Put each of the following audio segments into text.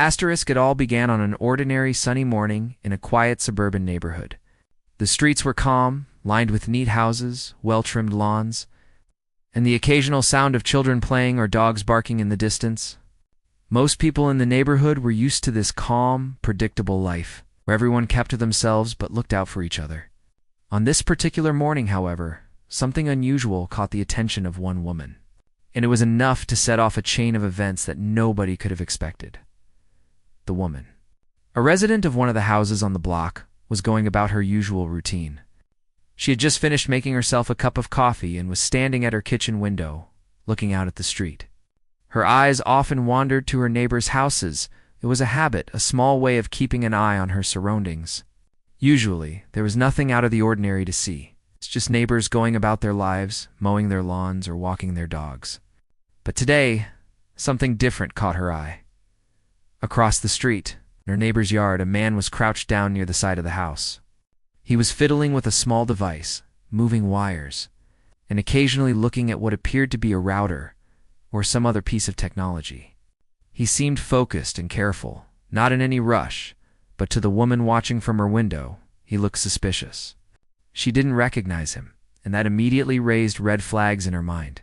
It all began on an ordinary sunny morning in a quiet suburban neighborhood. The streets were calm, lined with neat houses, well-trimmed lawns, and the occasional sound of children playing or dogs barking in the distance. Most people in the neighborhood were used to this calm, predictable life, where everyone kept to themselves but looked out for each other. On this particular morning, however, something unusual caught the attention of one woman, and it was enough to set off a chain of events that nobody could have expected. The woman, a resident of one of the houses on the block, was going about her usual routine. She had just finished making herself a cup of coffee and was standing at her kitchen window, looking out at the street. Her eyes often wandered to her neighbors' houses. It was a habit, a small way of keeping an eye on her surroundings. Usually, there was nothing out of the ordinary to see. It's just neighbors going about their lives, mowing their lawns or walking their dogs. But today, something different caught her eye. Across the street, in her neighbor's yard, a man was crouched down near the side of the house. He was fiddling with a small device, moving wires, and occasionally looking at what appeared to be a router or some other piece of technology. He seemed focused and careful, not in any rush, but to the woman watching from her window, he looked suspicious. She didn't recognize him, and that immediately raised red flags in her mind.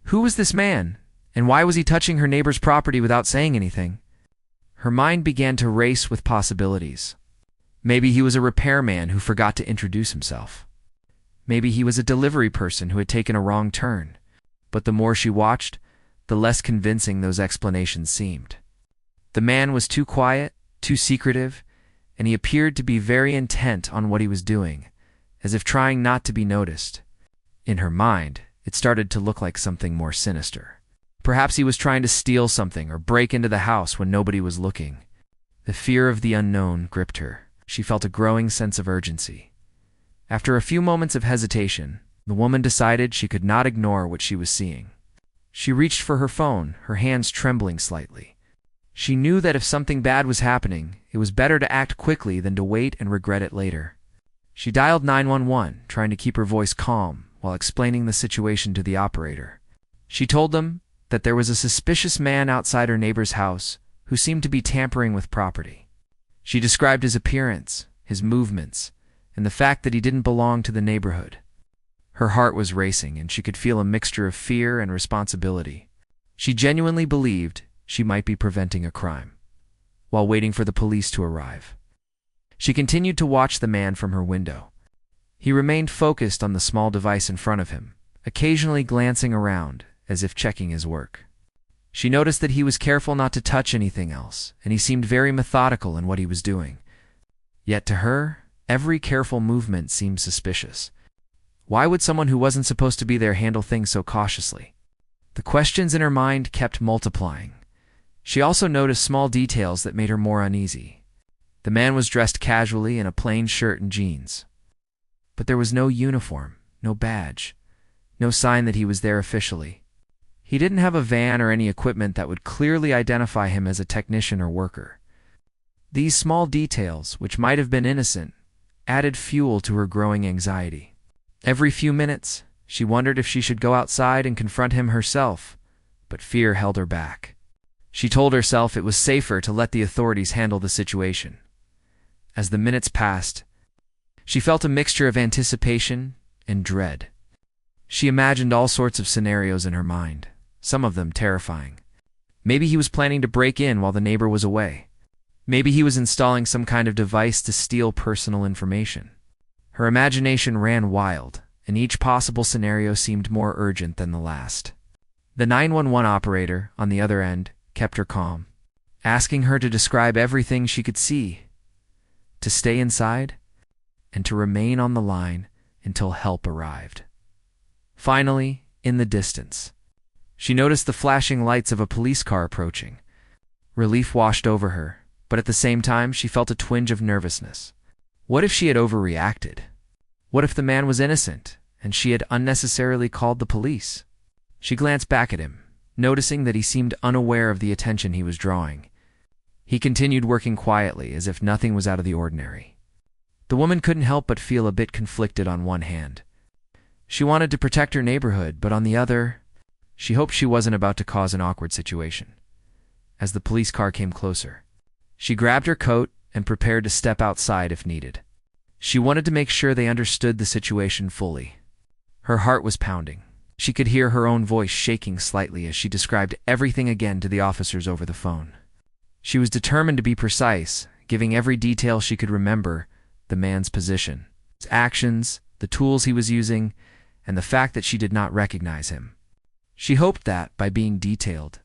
Who was this man, and why was he touching her neighbor's property without saying anything? Her mind began to race with possibilities. Maybe he was a repairman who forgot to introduce himself. Maybe he was a delivery person who had taken a wrong turn. But the more she watched, the less convincing those explanations seemed. The man was too quiet, too secretive, and he appeared to be very intent on what he was doing, as if trying not to be noticed. In her mind, it started to look like something more sinister. Perhaps he was trying to steal something or break into the house when nobody was looking. The fear of the unknown gripped her. She felt a growing sense of urgency. After a few moments of hesitation, the woman decided she could not ignore what she was seeing. She reached for her phone, her hands trembling slightly. She knew that if something bad was happening, it was better to act quickly than to wait and regret it later. She dialed 911, trying to keep her voice calm while explaining the situation to the operator. She told them that there was a suspicious man outside her neighbor's house who seemed to be tampering with property. She described his appearance, his movements, and the fact that he didn't belong to the neighborhood. Her heart was racing, and she could feel a mixture of fear and responsibility. She genuinely believed she might be preventing a crime, while waiting for the police to arrive. She continued to watch the man from her window. He remained focused on the small device in front of him, occasionally glancing around as if checking his work. She noticed that he was careful not to touch anything else, and he seemed very methodical in what he was doing. Yet to her, every careful movement seemed suspicious. Why would someone who wasn't supposed to be there handle things so cautiously? The questions in her mind kept multiplying. She also noticed small details that made her more uneasy. The man was dressed casually in a plain shirt and jeans. But there was no uniform, no badge, no sign that he was there officially. He didn't have a van or any equipment that would clearly identify him as a technician or worker. These small details, which might have been innocent, added fuel to her growing anxiety. Every few minutes, she wondered if she should go outside and confront him herself, but fear held her back. She told herself it was safer to let the authorities handle the situation. As the minutes passed, she felt a mixture of anticipation and dread. She imagined all sorts of scenarios in her mind, some of them terrifying. Maybe he was planning to break in while the neighbor was away. Maybe he was installing some kind of device to steal personal information. Her imagination ran wild, and each possible scenario seemed more urgent than the last. The 911 operator, on the other end, kept her calm, asking her to describe everything she could see, to stay inside, and to remain on the line until help arrived. Finally, in the distance, she noticed the flashing lights of a police car approaching. Relief washed over her, but at the same time she felt a twinge of nervousness. What if she had overreacted? What if the man was innocent, and she had unnecessarily called the police? She glanced back at him, noticing that he seemed unaware of the attention he was drawing. He continued working quietly, as if nothing was out of the ordinary. The woman couldn't help but feel a bit conflicted on one hand. She wanted to protect her neighborhood, but on the other, she hoped she wasn't about to cause an awkward situation. As the police car came closer, She grabbed her coat and prepared to step outside if needed. She wanted to make sure they understood the situation fully. Her heart was pounding. She could hear her own voice shaking slightly as she described everything again to the officers over the phone. She was determined to be precise, giving every detail she could remember: the man's position, his actions, the tools he was using, and the fact that she did not recognize him. She hoped that, by being detailed,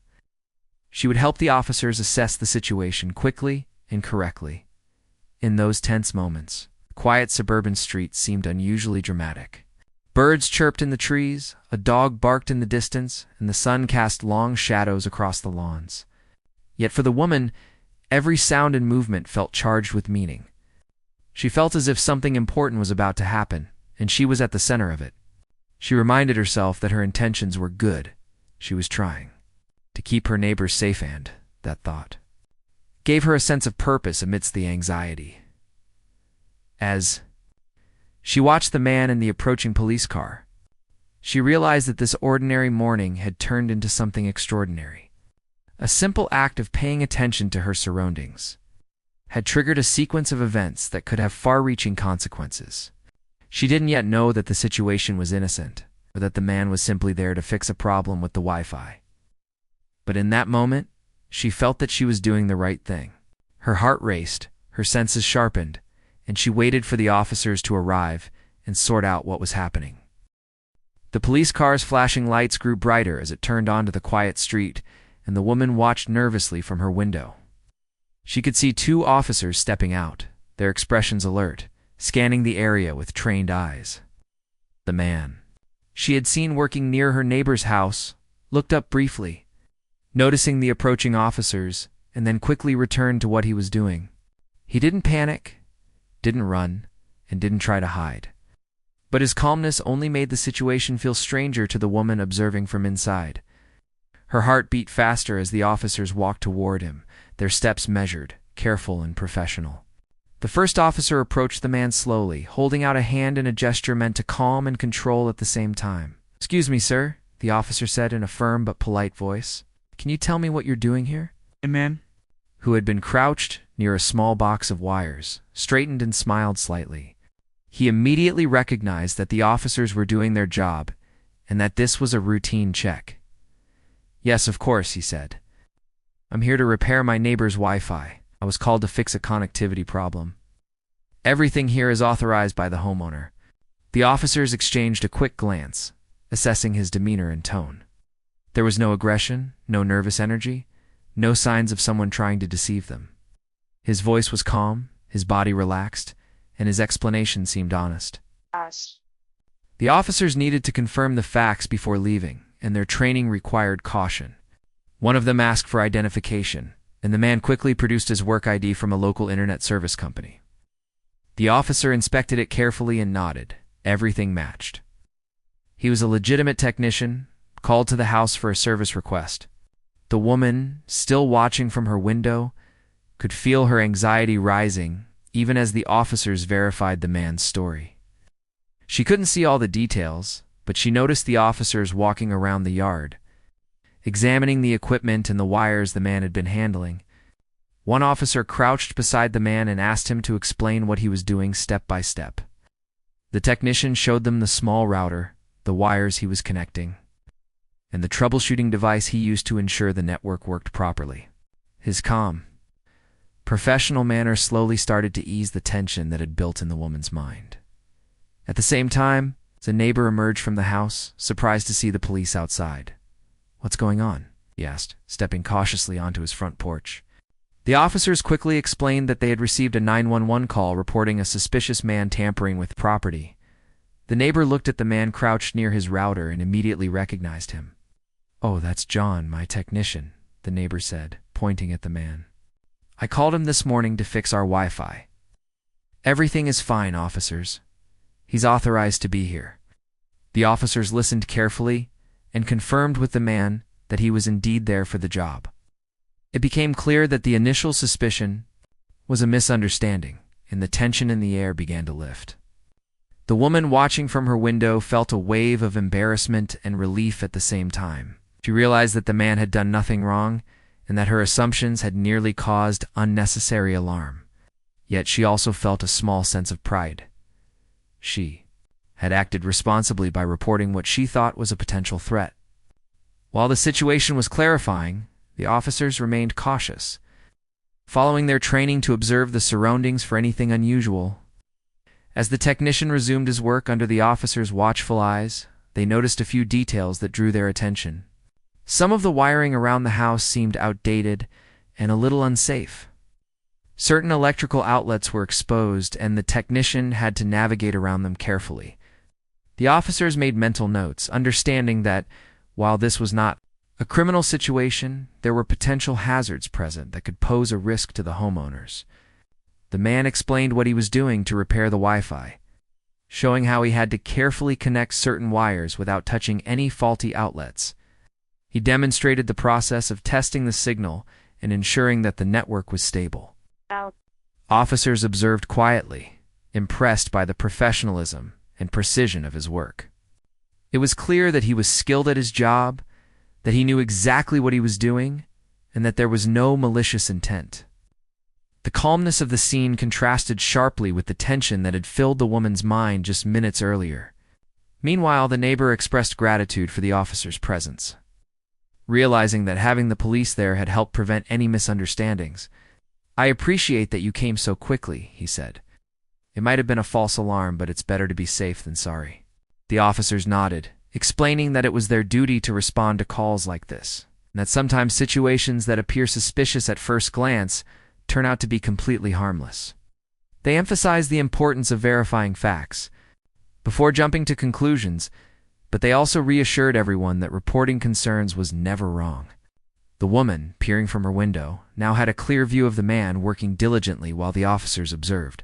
she would help the officers assess the situation quickly and correctly. In those tense moments, the quiet suburban street seemed unusually dramatic. Birds chirped in the trees, a dog barked in the distance, and the sun cast long shadows across the lawns. Yet for the woman, every sound and movement felt charged with meaning. She felt as if something important was about to happen, and she was at the center of it. She reminded herself that her intentions were good. She was trying to keep her neighbors safe, and that thought gave her a sense of purpose amidst the anxiety. As she watched the man in the approaching police car, she realized that this ordinary morning had turned into something extraordinary. A simple act of paying attention to her surroundings had triggered a sequence of events that could have far-reaching consequences. She didn't yet know that the situation was innocent, or that the man was simply there to fix a problem with the Wi-Fi. But in that moment, she felt that she was doing the right thing. Her heart raced, her senses sharpened, and she waited for the officers to arrive and sort out what was happening. The police car's flashing lights grew brighter as it turned onto the quiet street, and the woman watched nervously from her window. She could see two officers stepping out, their expressions alert, scanning the area with trained eyes. The man she had seen working near her neighbor's house looked up briefly, noticing the approaching officers, and then quickly returned to what he was doing. He didn't panic, didn't run, and didn't try to hide. But his calmness only made the situation feel stranger to the woman observing from inside. Her heart beat faster as the officers walked toward him, their steps measured, careful, and professional. The first officer approached the man slowly, holding out a hand in a gesture meant to calm and control at the same time. "Excuse me, sir," the officer said in a firm but polite voice. "Can you tell me what you're doing here?" The man, who had been crouched near a small box of wires, straightened and smiled slightly. He immediately recognized that the officers were doing their job and that this was a routine check. "Yes, of course," he said. "I'm here to repair my neighbor's Wi-Fi. I was called to fix a connectivity problem. Everything here is authorized by the homeowner." The officers exchanged a quick glance, assessing his demeanor and tone. There was no aggression, no nervous energy, no signs of someone trying to deceive them. His voice was calm, his body relaxed, and his explanation seemed honest. The officers needed to confirm the facts before leaving, and their training required caution. One of them asked for identification, and the man quickly produced his work ID from a local internet service company. The officer inspected it carefully and nodded. Everything matched. He was a legitimate technician, called to the house for a service request. The woman, still watching from her window, could feel her anxiety rising even as the officers verified the man's story. She couldn't see all the details, but she noticed the officers walking around the yard, examining the equipment and the wires the man had been handling. One officer crouched beside the man and asked him to explain what he was doing step by step. The technician showed them the small router, the wires he was connecting, and the troubleshooting device he used to ensure the network worked properly. His calm, professional manner slowly started to ease the tension that had built in the woman's mind. At the same time, a neighbor emerged from the house, surprised to see the police outside. "What's going on?" he asked, stepping cautiously onto his front porch. The officers quickly explained that they had received a 911 call reporting a suspicious man tampering with property. The neighbor looked at the man crouched near his router and immediately recognized him. "Oh, that's John, my technician," the neighbor said, pointing at the man. "I called him this morning to fix our Wi-Fi. Everything is fine, officers. He's authorized to be here." The officers listened carefully and confirmed with the man that he was indeed there for the job. It became clear that the initial suspicion was a misunderstanding, and the tension in the air began to lift. The woman watching from her window felt a wave of embarrassment and relief at the same time. She realized that the man had done nothing wrong, and that her assumptions had nearly caused unnecessary alarm. Yet she also felt a small sense of pride. She had acted responsibly by reporting what she thought was a potential threat. While the situation was clarifying, the officers remained cautious, following their training to observe the surroundings for anything unusual. As the technician resumed his work under the officers' watchful eyes, they noticed a few details that drew their attention. Some of the wiring around the house seemed outdated and a little unsafe. Certain electrical outlets were exposed, and the technician had to navigate around them carefully. The officers made mental notes, understanding that, while this was not a criminal situation, there were potential hazards present that could pose a risk to the homeowners. The man explained what he was doing to repair the Wi-Fi, showing how he had to carefully connect certain wires without touching any faulty outlets. He demonstrated the process of testing the signal and ensuring that the network was stable. Officers observed quietly, impressed by the professionalism and precision of his work. It was clear that he was skilled at his job, that he knew exactly what he was doing, and that there was no malicious intent. The calmness of the scene contrasted sharply with the tension that had filled the woman's mind just minutes earlier. Meanwhile, the neighbor expressed gratitude for the officer's presence. Realizing that having the police there had helped prevent any misunderstandings, "I appreciate that you came so quickly," he said. "It might have been a false alarm, but it's better to be safe than sorry." The officers nodded, explaining that it was their duty to respond to calls like this, and that sometimes situations that appear suspicious at first glance turn out to be completely harmless. They emphasized the importance of verifying facts before jumping to conclusions, but they also reassured everyone that reporting concerns was never wrong. The woman, peering from her window, now had a clear view of the man working diligently while the officers observed.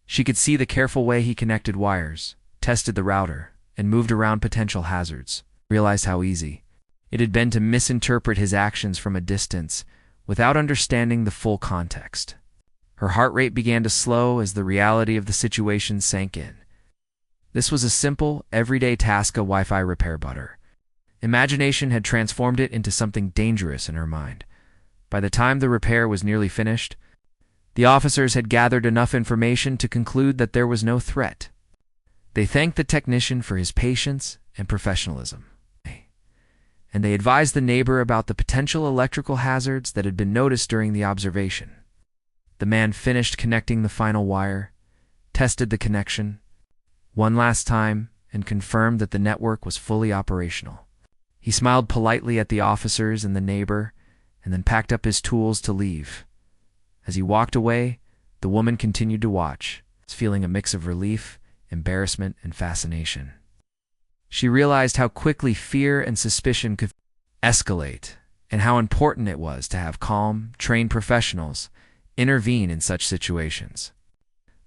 She could see the careful way he connected wires, tested the router, and moved around potential hazards. Realized how easy it had been to misinterpret his actions from a distance without understanding the full context. Her heart rate began to slow as the reality of the situation sank in. This was a simple, everyday task of Wi-Fi repair, but her imagination had transformed it into something dangerous in her mind. By the time the repair was nearly finished, the officers had gathered enough information to conclude that there was no threat. They thanked the technician for his patience and professionalism, and they advised the neighbor about the potential electrical hazards that had been noticed during the observation. The man finished connecting the final wire, tested the connection one last time, and confirmed that the network was fully operational. He smiled politely at the officers and the neighbor, and then packed up his tools to leave. As he walked away, the woman continued to watch, feeling a mix of relief, embarrassment, and fascination. She realized how quickly fear and suspicion could escalate, and how important it was to have calm, trained professionals intervene in such situations.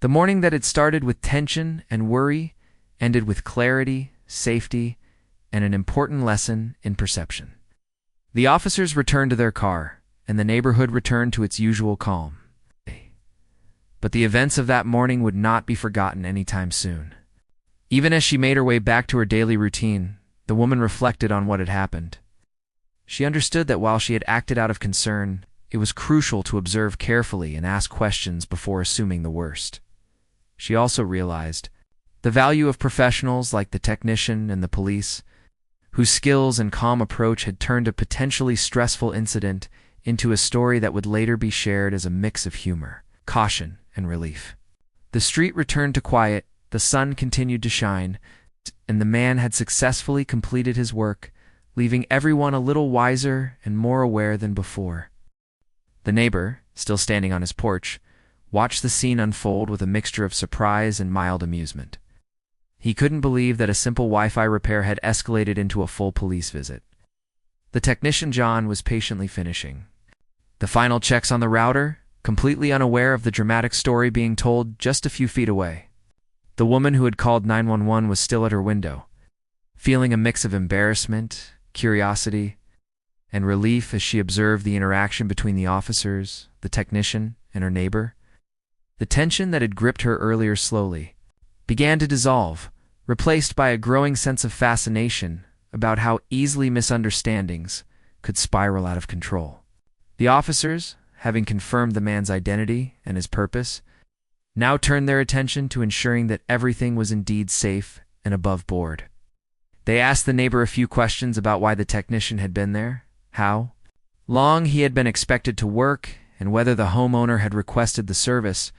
The morning that had started with tension and worry ended with clarity, safety, and an important lesson in perception. The officers returned to their car, and the neighborhood returned to its usual calm. But the events of that morning would not be forgotten anytime soon. Even as she made her way back to her daily routine, the woman reflected on what had happened. She understood that while she had acted out of concern, it was crucial to observe carefully and ask questions before assuming the worst. She also realized the value of professionals like the technician and the police, whose skills and calm approach had turned a potentially stressful incident into a story that would later be shared as a mix of humor, caution, and relief. The street returned to quiet, the sun continued to shine, and the man had successfully completed his work, leaving everyone a little wiser and more aware than before. The neighbor, still standing on his porch, watched the scene unfold with a mixture of surprise and mild amusement. He couldn't believe that a simple Wi-Fi repair had escalated into a full police visit. The technician John was patiently finishing the final checks on the router, completely unaware of the dramatic story being told just a few feet away. The woman who had called 911 was still at her window, feeling a mix of embarrassment, curiosity, and relief as she observed the interaction between the officers, the technician, and her neighbor. The tension that had gripped her earlier slowly began to dissolve, replaced by a growing sense of fascination about how easily misunderstandings could spiral out of control. The officers, having confirmed the man's identity and his purpose, now turned their attention to ensuring that everything was indeed safe and above board. They asked the neighbor a few questions about why the technician had been there, how long he had been expected to work, and whether the homeowner had requested the service.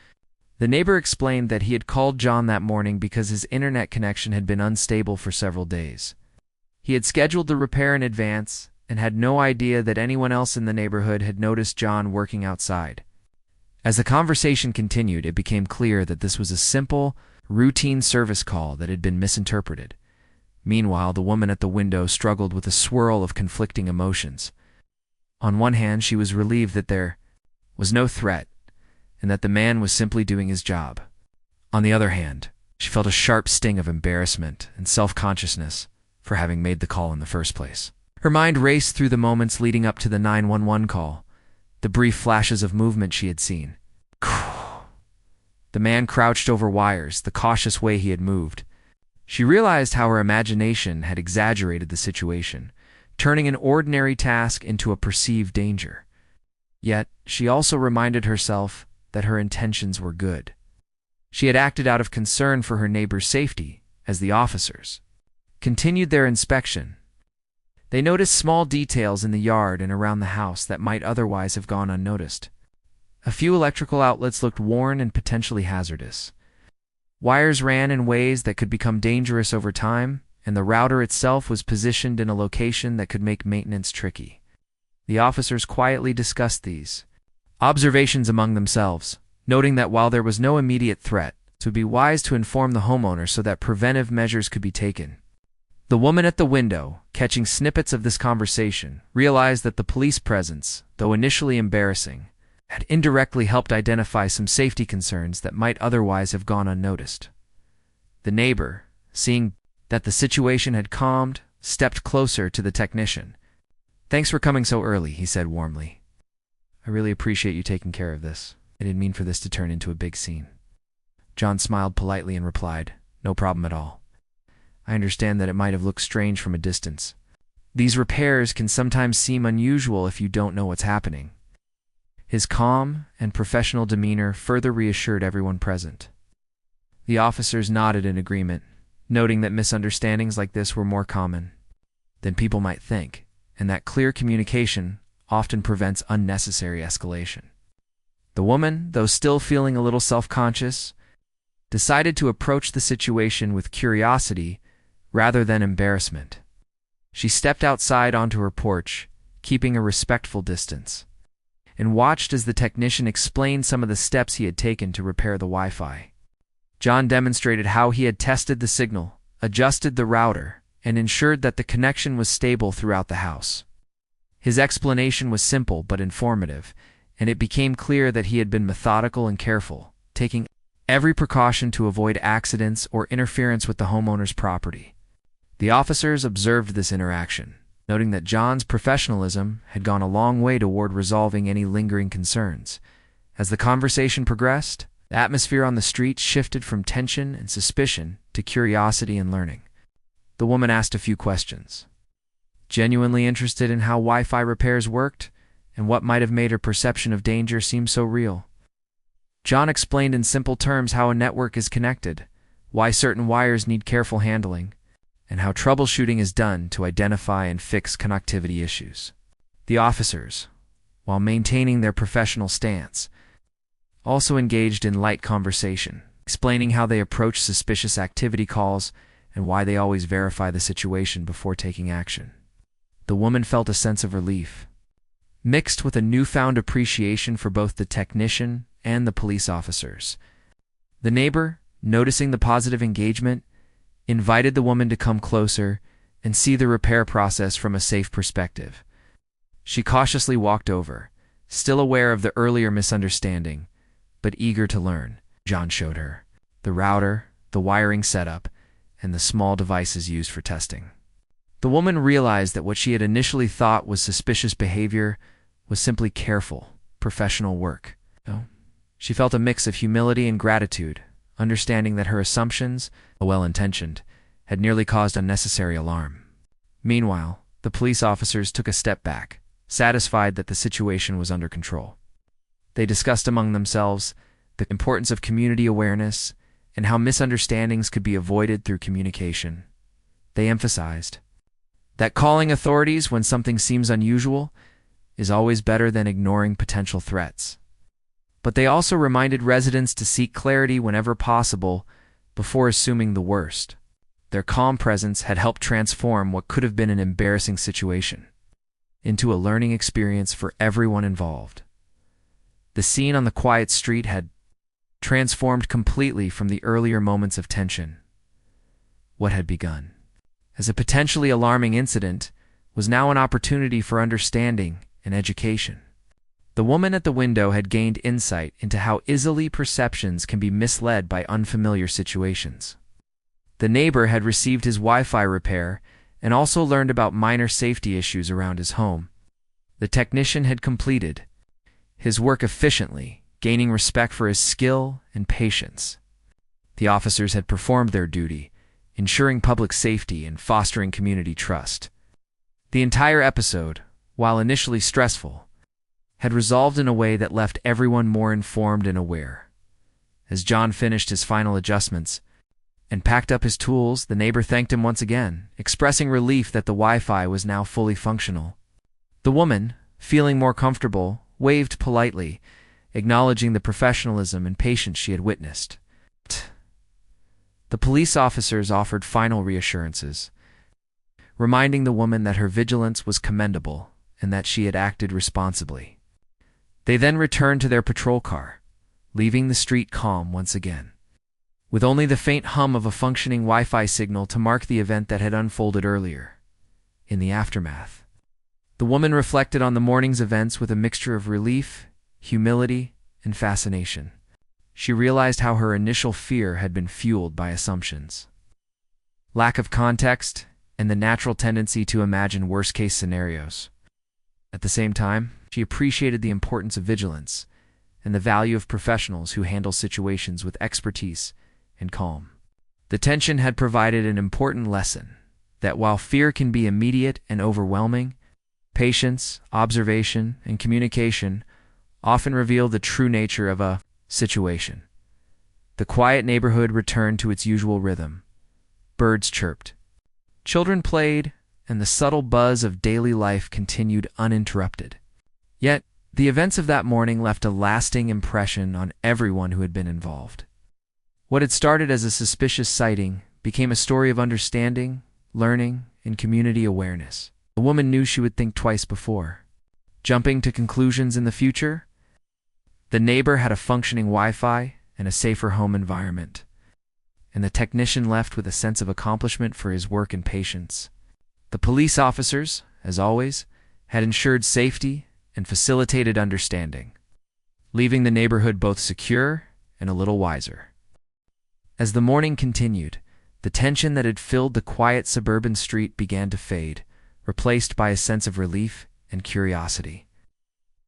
The neighbor explained that he had called John that morning because his internet connection had been unstable for several days. He had scheduled the repair in advance and had no idea that anyone else in the neighborhood had noticed John working outside. As the conversation continued, it became clear that this was a simple, routine service call that had been misinterpreted. Meanwhile, the woman at the window struggled with a swirl of conflicting emotions. On one hand, she was relieved that there was no threat and that the man was simply doing his job. On the other hand, she felt a sharp sting of embarrassment and self-consciousness for having made the call in the first place. Her mind raced through the moments leading up to the 911 call, the brief flashes of movement she had seen. The man crouched over wires, the cautious way he had moved. She realized how her imagination had exaggerated the situation, turning an ordinary task into a perceived danger. Yet, she also reminded herself that her intentions were good. She had acted out of concern for her neighbor's safety, as the officers continued their inspection. They noticed small details in the yard and around the house that might otherwise have gone unnoticed. A few electrical outlets looked worn and potentially hazardous. Wires ran in ways that could become dangerous over time, and the router itself was positioned in a location that could make maintenance tricky. The officers quietly discussed these observations among themselves, noting that while there was no immediate threat, it would be wise to inform the homeowner so that preventive measures could be taken. The woman at the window, catching snippets of this conversation, realized that the police presence, though initially embarrassing, had indirectly helped identify some safety concerns that might otherwise have gone unnoticed. The neighbor, seeing that the situation had calmed, stepped closer to the technician. "Thanks for coming so early," he said warmly. "I really appreciate you taking care of this. I didn't mean for this to turn into a big scene." John smiled politely and replied, "No problem at all. I understand that it might have looked strange from a distance. These repairs can sometimes seem unusual if you don't know what's happening." His calm and professional demeanor further reassured everyone present. The officers nodded in agreement, noting that misunderstandings like this were more common than people might think, and that clear communication often prevents unnecessary escalation. The woman, though still feeling a little self-conscious, decided to approach the situation with curiosity rather than embarrassment. She stepped outside onto her porch, keeping a respectful distance, and watched as the technician explained some of the steps he had taken to repair the Wi-Fi. John demonstrated how he had tested the signal, adjusted the router, and ensured that the connection was stable throughout the house. His explanation was simple but informative, and it became clear that he had been methodical and careful, taking every precaution to avoid accidents or interference with the homeowner's property. The officers observed this interaction, noting that John's professionalism had gone a long way toward resolving any lingering concerns. As the conversation progressed, the atmosphere on the street shifted from tension and suspicion to curiosity and learning. The woman asked a few questions, genuinely interested in how Wi-Fi repairs worked and what might have made her perception of danger seem so real. John explained in simple terms how a network is connected, why certain wires need careful handling, and how troubleshooting is done to identify and fix connectivity issues. The officers, while maintaining their professional stance, also engaged in light conversation, explaining how they approach suspicious activity calls and why they always verify the situation before taking action. The woman felt a sense of relief, mixed with a newfound appreciation for both the technician and the police officers. The neighbor, noticing the positive engagement, invited the woman to come closer and see the repair process from a safe perspective. She cautiously walked over, still aware of the earlier misunderstanding, but eager to learn. John showed her the router, the wiring setup, and the small devices used for testing. The woman realized that what she had initially thought was suspicious behavior was simply careful, professional work. She felt a mix of humility and gratitude, understanding that her assumptions, well-intentioned, had nearly caused unnecessary alarm. Meanwhile, the police officers took a step back, satisfied that the situation was under control. They discussed among themselves the importance of community awareness and how misunderstandings could be avoided through communication. They emphasized that calling authorities when something seems unusual is always better than ignoring potential threats. But they also reminded residents to seek clarity whenever possible before assuming the worst. Their calm presence had helped transform what could have been an embarrassing situation into a learning experience for everyone involved. The scene on the quiet street had transformed completely from the earlier moments of tension. What had begun as a potentially alarming incident was now an opportunity for understanding and education. The woman at the window had gained insight into how easily perceptions can be misled by unfamiliar situations. The neighbor had received his Wi-Fi repair and also learned about minor safety issues around his home. The technician had completed his work efficiently, gaining respect for his skill and patience. The officers had performed their duty, ensuring public safety and fostering community trust. The entire episode, while initially stressful, had resolved in a way that left everyone more informed and aware. As John finished his final adjustments and packed up his tools, the neighbor thanked him once again, expressing relief that the Wi-Fi was now fully functional. The woman, feeling more comfortable, waved politely, acknowledging the professionalism and patience she had witnessed. The police officers offered final reassurances, reminding the woman that her vigilance was commendable and that she had acted responsibly. They then returned to their patrol car, leaving the street calm once again, with only the faint hum of a functioning Wi-Fi signal to mark the event that had unfolded earlier. In the aftermath, the woman reflected on the morning's events with a mixture of relief, humility, and fascination. She realized how her initial fear had been fueled by assumptions, lack of context, and the natural tendency to imagine worst-case scenarios. At the same time, she appreciated the importance of vigilance and the value of professionals who handle situations with expertise and calm. The tension had provided an important lesson that while fear can be immediate and overwhelming, patience, observation, and communication often reveal the true nature of a situation. The quiet neighborhood returned to its usual rhythm. Birds chirped, children played, and the subtle buzz of daily life continued uninterrupted. Yet, the events of that morning left a lasting impression on everyone who had been involved. What had started as a suspicious sighting became a story of understanding, learning, and community awareness. The woman knew she would think twice before jumping to conclusions in the future. The neighbor had a functioning Wi-Fi and a safer home environment, and the technician left with a sense of accomplishment for his work and patience. The police officers, as always, had ensured safety and facilitated understanding, leaving the neighborhood both secure and a little wiser. As the morning continued, the tension that had filled the quiet suburban street began to fade, replaced by a sense of relief and curiosity.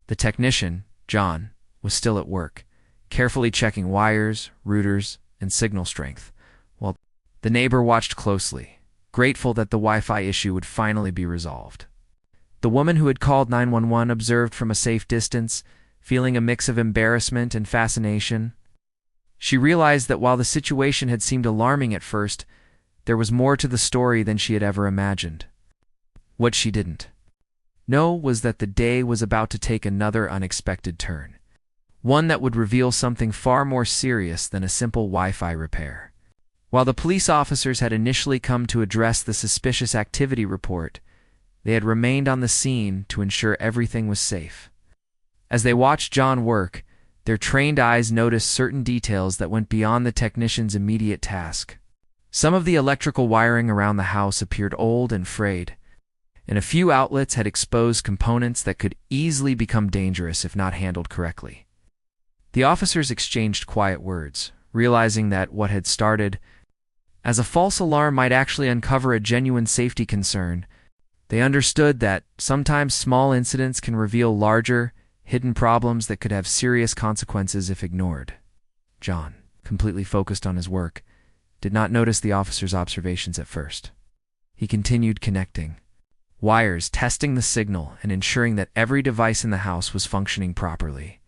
The technician, John, was still at work, carefully checking wires, routers, and signal strength, while the neighbor watched closely, grateful that the Wi-Fi issue would finally be resolved. The woman who had called 911 observed from a safe distance, feeling a mix of embarrassment and fascination. She realized that while the situation had seemed alarming at first, there was more to the story than she had ever imagined. What she didn't know was that the day was about to take another unexpected turn, one that would reveal something far more serious than a simple Wi-Fi repair. While the police officers had initially come to address the suspicious activity report, they had remained on the scene to ensure everything was safe. As they watched John work, their trained eyes noticed certain details that went beyond the technician's immediate task. Some of the electrical wiring around the house appeared old and frayed, and a few outlets had exposed components that could easily become dangerous if not handled correctly. The officers exchanged quiet words, realizing that what had started as a false alarm might actually uncover a genuine safety concern. They understood that sometimes small incidents can reveal larger, hidden problems that could have serious consequences if ignored. John, completely focused on his work, did not notice the officer's observations at first. He continued connecting, wires testing the signal and ensuring that every device in the house was functioning properly.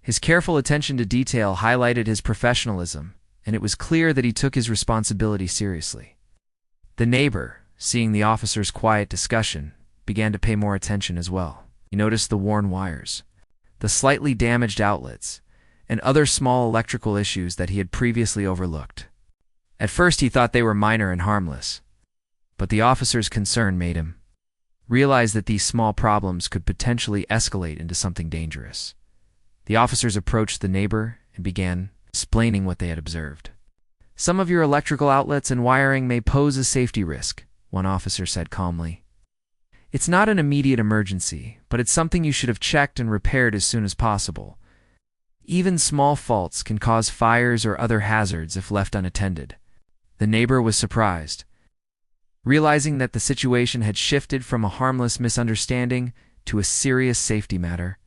His careful attention to detail highlighted his professionalism, and it was clear that he took his responsibility seriously. The neighbor, seeing the officer's quiet discussion, began to pay more attention as well. He noticed the worn wires, the slightly damaged outlets, and other small electrical issues that he had previously overlooked. At first he thought they were minor and harmless, but the officer's concern made him realize that these small problems could potentially escalate into something dangerous. The officers approached the neighbor and began explaining what they had observed. "Some of your electrical outlets and wiring may pose a safety risk," one officer said calmly. "It's not an immediate emergency, but it's something you should have checked and repaired as soon as possible. Even small faults can cause fires or other hazards if left unattended." The neighbor was surprised, realizing that the situation had shifted from a harmless misunderstanding to a serious safety matter.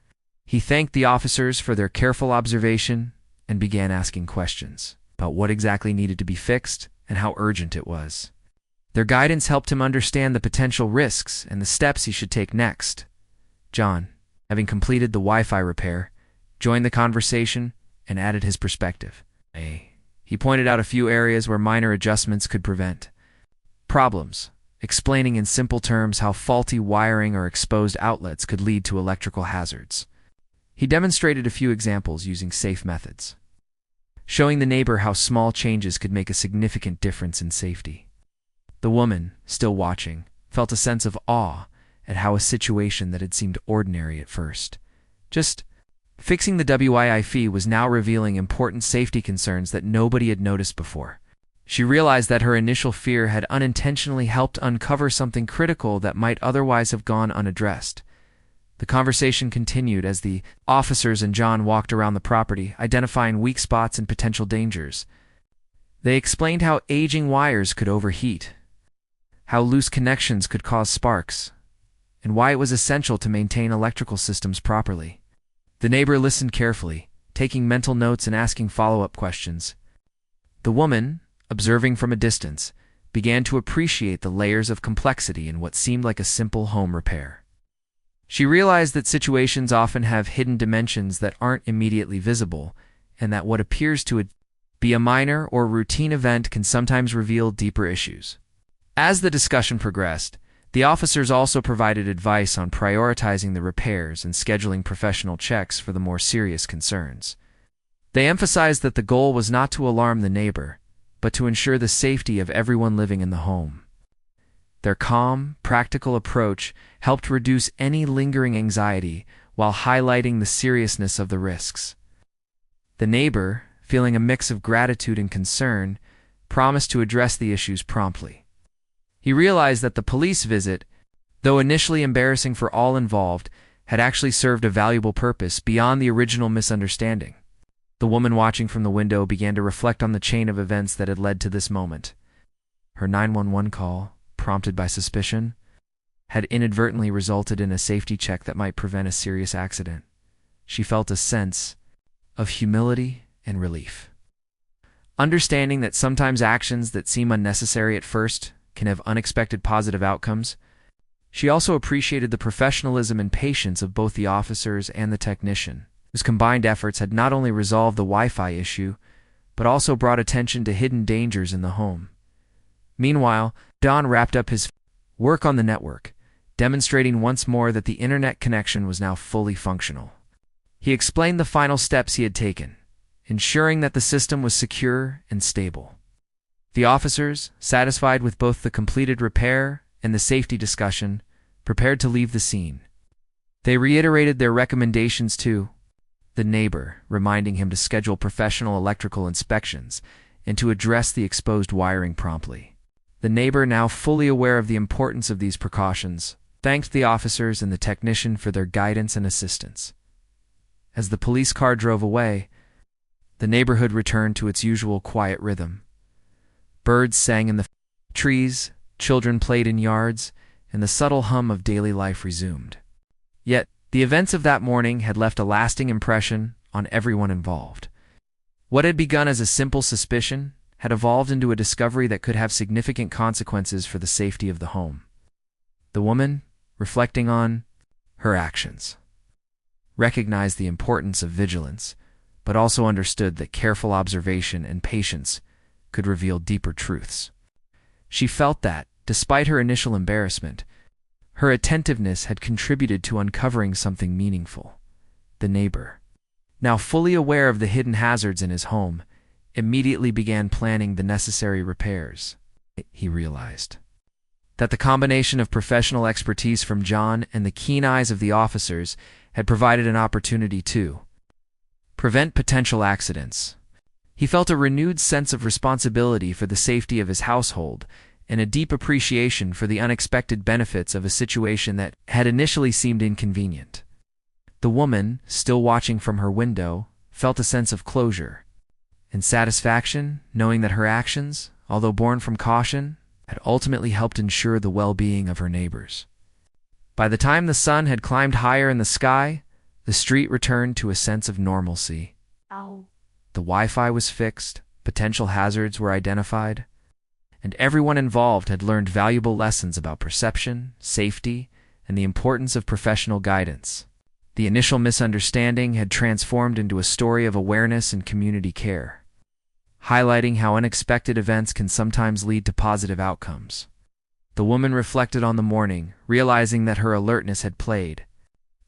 He thanked the officers for their careful observation and began asking questions about what exactly needed to be fixed and how urgent it was. Their guidance helped him understand the potential risks and the steps he should take next. John, having completed the Wi-Fi repair, joined the conversation and added his perspective. He pointed out a few areas where minor adjustments could prevent problems, explaining in simple terms how faulty wiring or exposed outlets could lead to electrical hazards. He demonstrated a few examples using safe methods, showing the neighbor how small changes could make a significant difference in safety. The woman, still watching, felt a sense of awe at how a situation that had seemed ordinary at first, just fixing the Wi-Fi was now revealing important safety concerns that nobody had noticed before. She realized that her initial fear had unintentionally helped uncover something critical that might otherwise have gone unaddressed. The conversation continued as the officers and John walked around the property, identifying weak spots and potential dangers. They explained how aging wires could overheat, how loose connections could cause sparks, and why it was essential to maintain electrical systems properly. The neighbor listened carefully, taking mental notes and asking follow-up questions. The woman, observing from a distance, began to appreciate the layers of complexity in what seemed like a simple home repair. She realized that situations often have hidden dimensions that aren't immediately visible, and that what appears to be a minor or routine event can sometimes reveal deeper issues. As the discussion progressed, the officers also provided advice on prioritizing the repairs and scheduling professional checks for the more serious concerns. They emphasized that the goal was not to alarm the neighbor, but to ensure the safety of everyone living in the home. Their calm, practical approach helped reduce any lingering anxiety while highlighting the seriousness of the risks. The neighbor, feeling a mix of gratitude and concern, promised to address the issues promptly. He realized that the police visit, though initially embarrassing for all involved, had actually served a valuable purpose beyond the original misunderstanding. The woman watching from the window began to reflect on the chain of events that had led to this moment. Her 911 call, prompted by suspicion, had inadvertently resulted in a safety check that might prevent a serious accident. She felt a sense of humility and relief, understanding that sometimes actions that seem unnecessary at first can have unexpected positive outcomes. She also appreciated the professionalism and patience of both the officers and the technician, whose combined efforts had not only resolved the Wi-Fi issue, but also brought attention to hidden dangers in the home. Meanwhile, Don wrapped up his work on the network, demonstrating once more that the internet connection was now fully functional. He explained the final steps he had taken, ensuring that the system was secure and stable. The officers, satisfied with both the completed repair and the safety discussion, prepared to leave the scene. They reiterated their recommendations to the neighbor, reminding him to schedule professional electrical inspections and to address the exposed wiring promptly. The neighbor, now fully aware of the importance of these precautions, thanked the officers and the technician for their guidance and assistance. As the police car drove away, the neighborhood returned to its usual quiet rhythm. Birds sang in the trees, children played in yards, and the subtle hum of daily life resumed. Yet, the events of that morning had left a lasting impression on everyone involved. What had begun as a simple suspicion had evolved into a discovery that could have significant consequences for the safety of the home. The woman, reflecting on her actions, recognized the importance of vigilance, but also understood that careful observation and patience could reveal deeper truths. She felt that, despite her initial embarrassment, her attentiveness had contributed to uncovering something meaningful. The neighbor, now fully aware of the hidden hazards in his home, immediately began planning the necessary repairs. He realized that the combination of professional expertise from John and the keen eyes of the officers had provided an opportunity to prevent potential accidents. He felt a renewed sense of responsibility for the safety of his household and a deep appreciation for the unexpected benefits of a situation that had initially seemed inconvenient. The woman, still watching from her window, felt a sense of closure and satisfaction, knowing that her actions, although born from caution, had ultimately helped ensure the well-being of her neighbors. By the time the sun had climbed higher in the sky, the street returned to a sense of normalcy. The Wi-Fi was fixed, potential hazards were identified, and everyone involved had learned valuable lessons about perception, safety, and the importance of professional guidance. The initial misunderstanding had transformed into a story of awareness and community care, highlighting how unexpected events can sometimes lead to positive outcomes. The woman reflected on the morning, realizing that her alertness had played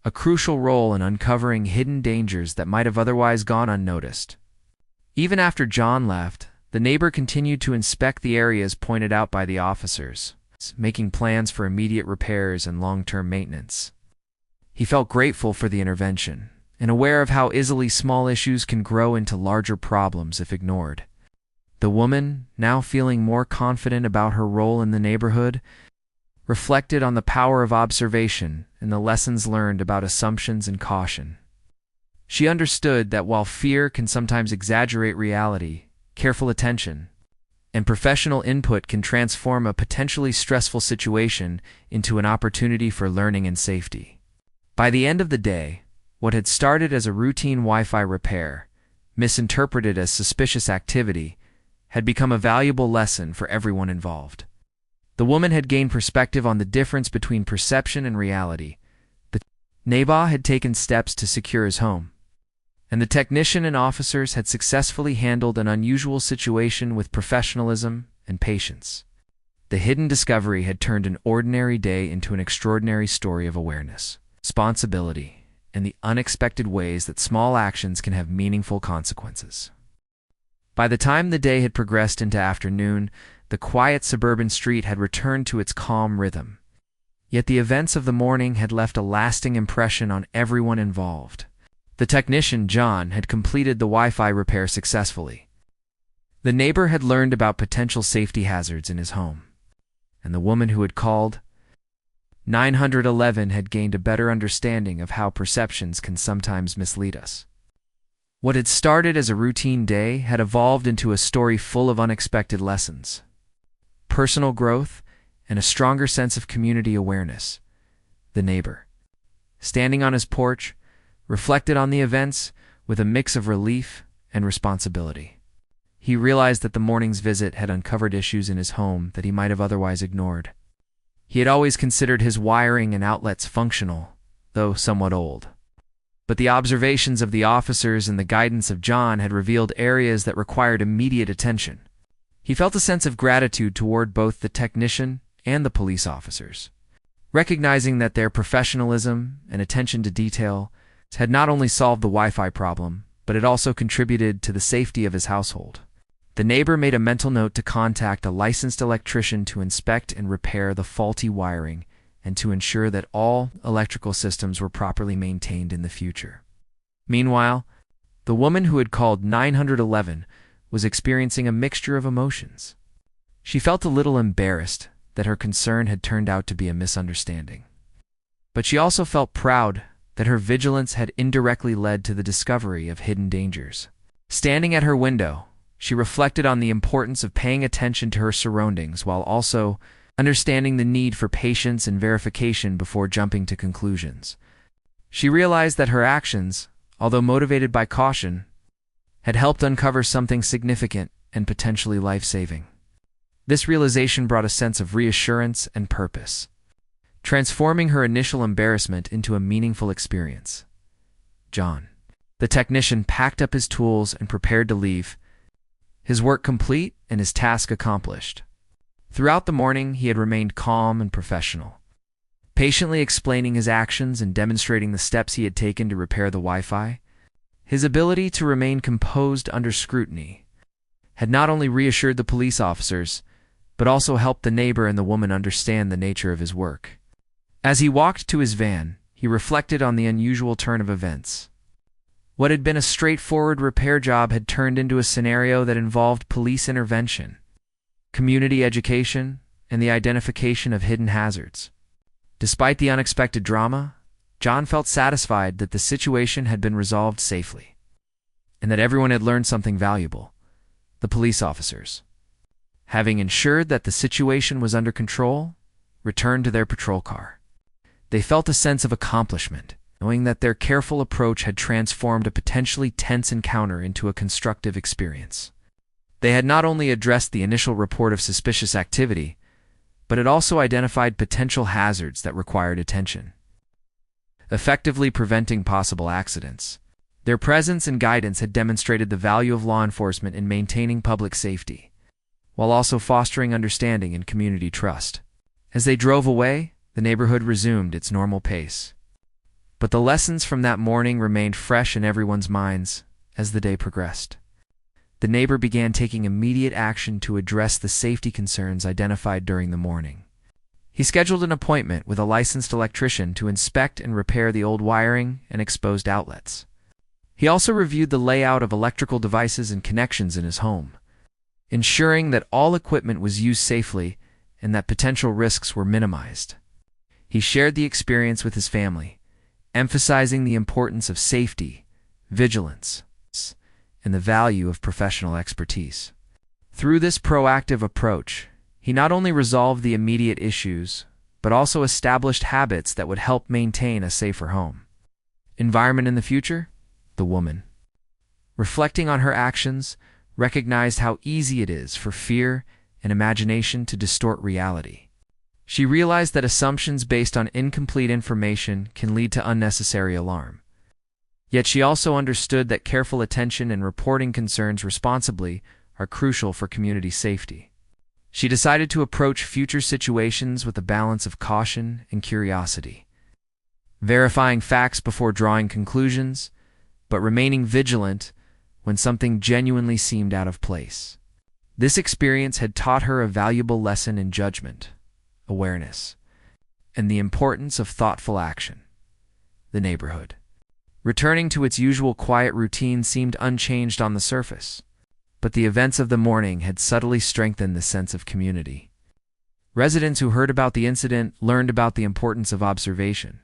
a crucial role in uncovering hidden dangers that might have otherwise gone unnoticed. Even after John left, the neighbor continued to inspect the areas pointed out by the officers, making plans for immediate repairs and long-term maintenance. He felt grateful for the intervention and aware of how easily small issues can grow into larger problems if ignored. The woman, now feeling more confident about her role in the neighborhood, reflected on the power of observation and the lessons learned about assumptions and caution. She understood that while fear can sometimes exaggerate reality, careful attention and professional input can transform a potentially stressful situation into an opportunity for learning and safety. By the end of the day, what had started as a routine Wi-Fi repair, misinterpreted as suspicious activity, had become a valuable lesson for everyone involved. The woman had gained perspective on the difference between perception and reality. The neighbor had taken steps to secure his home, and the technician and officers had successfully handled an unusual situation with professionalism and patience. The hidden discovery had turned an ordinary day into an extraordinary story of awareness, responsibility, and the unexpected ways that small actions can have meaningful consequences. By the time the day had progressed into afternoon, the quiet suburban street had returned to its calm rhythm. Yet the events of the morning had left a lasting impression on everyone involved. The technician, John, had completed the Wi-Fi repair successfully. The neighbor had learned about potential safety hazards in his home, and the woman who had called 911 had gained a better understanding of how perceptions can sometimes mislead us. What had started as a routine day had evolved into a story full of unexpected lessons, personal growth, and a stronger sense of community awareness. The neighbor, standing on his porch, reflected on the events with a mix of relief and responsibility. He realized that the morning's visit had uncovered issues in his home that he might have otherwise ignored. He had always considered his wiring and outlets functional, though somewhat old. But the observations of the officers and the guidance of John had revealed areas that required immediate attention. He felt a sense of gratitude toward both the technician and the police officers, recognizing that their professionalism and attention to detail had not only solved the Wi-Fi problem, but it also contributed to the safety of his household. The neighbor made a mental note to contact a licensed electrician to inspect and repair the faulty wiring and to ensure that all electrical systems were properly maintained in the future. Meanwhile, the woman who had called 911 was experiencing a mixture of emotions. She felt a little embarrassed that her concern had turned out to be a misunderstanding. But she also felt proud that her vigilance had indirectly led to the discovery of hidden dangers. Standing at her window, she reflected on the importance of paying attention to her surroundings while also understanding the need for patience and verification before jumping to conclusions. She realized that her actions, although motivated by caution, had helped uncover something significant and potentially life-saving. This realization brought a sense of reassurance and purpose. transforming her initial embarrassment into a meaningful experience. John, the technician, packed up his tools and prepared to leave, his work complete and his task accomplished. Throughout the morning, he had remained calm and professional, patiently explaining his actions and demonstrating the steps he had taken to repair the Wi-Fi. His ability to remain composed under scrutiny had not only reassured the police officers, but also helped the neighbor and the woman understand the nature of his work. As he walked to his van, he reflected on the unusual turn of events. What had been a straightforward repair job had turned into a scenario that involved police intervention, community education, and the identification of hidden hazards. Despite the unexpected drama, John felt satisfied that the situation had been resolved safely, and that everyone had learned something valuable. The police officers, having ensured that the situation was under control, returned to their patrol car. They felt a sense of accomplishment, knowing that their careful approach had transformed a potentially tense encounter into a constructive experience. They had not only addressed the initial report of suspicious activity, but had also identified potential hazards that required attention, effectively preventing possible accidents. Their presence and guidance had demonstrated the value of law enforcement in maintaining public safety, while also fostering understanding and community trust. As they drove away, the neighborhood resumed its normal pace. But the lessons from that morning remained fresh in everyone's minds as the day progressed. The neighbor began taking immediate action to address the safety concerns identified during the morning. He scheduled an appointment with a licensed electrician to inspect and repair the old wiring and exposed outlets. He also reviewed the layout of electrical devices and connections in his home, ensuring that all equipment was used safely and that potential risks were minimized. He shared the experience with his family, emphasizing the importance of safety, vigilance, and the value of professional expertise. Through this proactive approach, he not only resolved the immediate issues, but also established habits that would help maintain a safer home. Environment in the future? The woman, reflecting on her actions, recognized how easy it is for fear and imagination to distort reality. She realized that assumptions based on incomplete information can lead to unnecessary alarm. Yet she also understood that careful attention and reporting concerns responsibly are crucial for community safety. She decided to approach future situations with a balance of caution and curiosity, verifying facts before drawing conclusions, but remaining vigilant when something genuinely seemed out of place. This experience had taught her a valuable lesson in judgment, awareness, and the importance of thoughtful action. The neighborhood, returning to its usual quiet routine, seemed unchanged on the surface, but the events of the morning had subtly strengthened the sense of community. Residents who heard about the incident learned about the importance of observation,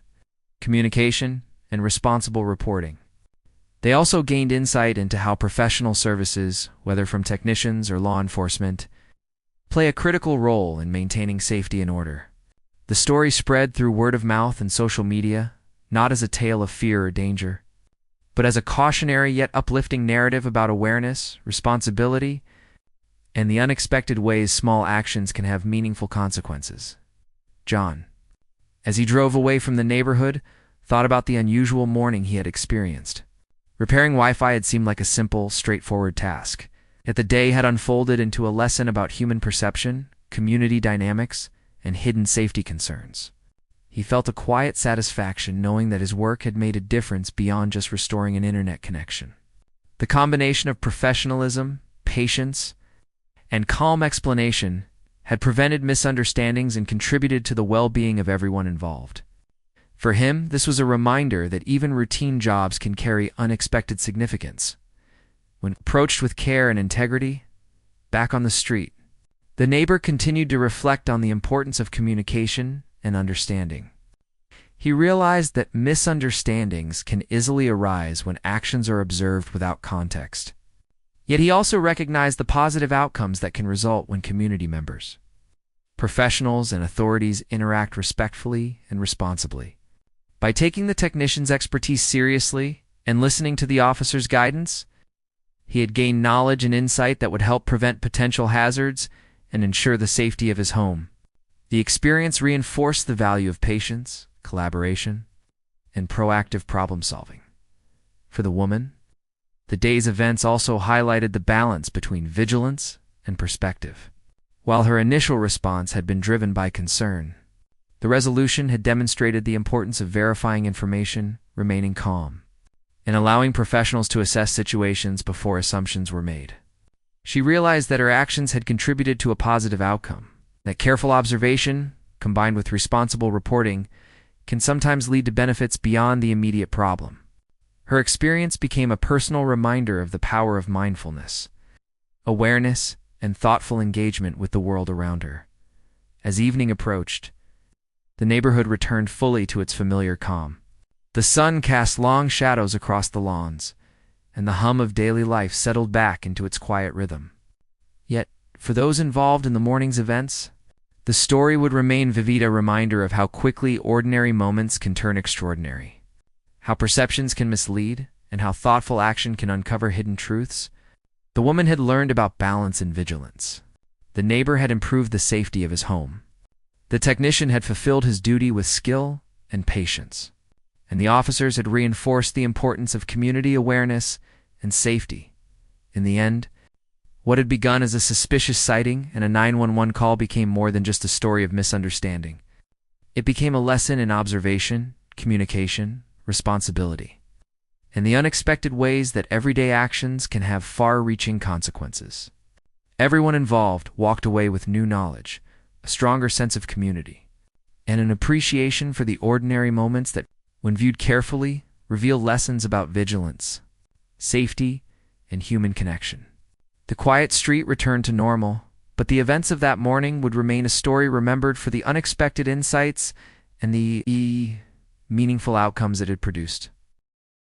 communication, and responsible reporting. They also gained insight into how professional services, whether from technicians or law enforcement, play a critical role in maintaining safety and order. The story spread through word of mouth and social media, not as a tale of fear or danger, but as a cautionary yet uplifting narrative about awareness, responsibility, and the unexpected ways small actions can have meaningful consequences. John, as he drove away from the neighborhood, thought about the unusual morning he had experienced. Repairing Wi-Fi had seemed like a simple, straightforward task, yet the day had unfolded into a lesson about human perception, community dynamics, and hidden safety concerns. He felt a quiet satisfaction knowing that his work had made a difference beyond just restoring an internet connection. The combination of professionalism, patience, and calm explanation had prevented misunderstandings and contributed to the well-being of everyone involved. For him, this was a reminder that even routine jobs can carry unexpected significance. When approached with care and integrity, back on the street, the neighbor continued to reflect on the importance of communication and understanding. He realized that misunderstandings can easily arise when actions are observed without context. Yet he also recognized the positive outcomes that can result when community members, professionals, and authorities interact respectfully and responsibly. By taking the technician's expertise seriously and listening to the officer's guidance, he had gained knowledge and insight that would help prevent potential hazards and ensure the safety of his home. The experience reinforced the value of patience, collaboration, and proactive problem-solving. For the woman, the day's events also highlighted the balance between vigilance and perspective. While her initial response had been driven by concern, the resolution had demonstrated the importance of verifying information, remaining calm, and allowing professionals to assess situations before assumptions were made. She realized that her actions had contributed to a positive outcome, that careful observation, combined with responsible reporting, can sometimes lead to benefits beyond the immediate problem. Her experience became a personal reminder of the power of mindfulness, awareness, and thoughtful engagement with the world around her. As evening approached, the neighborhood returned fully to its familiar calm. The sun cast long shadows across the lawns, and the hum of daily life settled back into its quiet rhythm. Yet, for those involved in the morning's events, the story would remain vivid, a reminder of how quickly ordinary moments can turn extraordinary, how perceptions can mislead, and how thoughtful action can uncover hidden truths. The woman had learned about balance and vigilance. The neighbor had improved the safety of his home. The technician had fulfilled his duty with skill and patience, and the officers had reinforced the importance of community awareness and safety. In the end, what had begun as a suspicious sighting and a 911 call became more than just a story of misunderstanding. It became a lesson in observation, communication, responsibility, and the unexpected ways that everyday actions can have far-reaching consequences. Everyone involved walked away with new knowledge, a stronger sense of community, and an appreciation for the ordinary moments that, when viewed carefully, reveal lessons about vigilance, safety, and human connection. The quiet street returned to normal, but the events of that morning would remain a story remembered for the unexpected insights and the meaningful outcomes it had produced.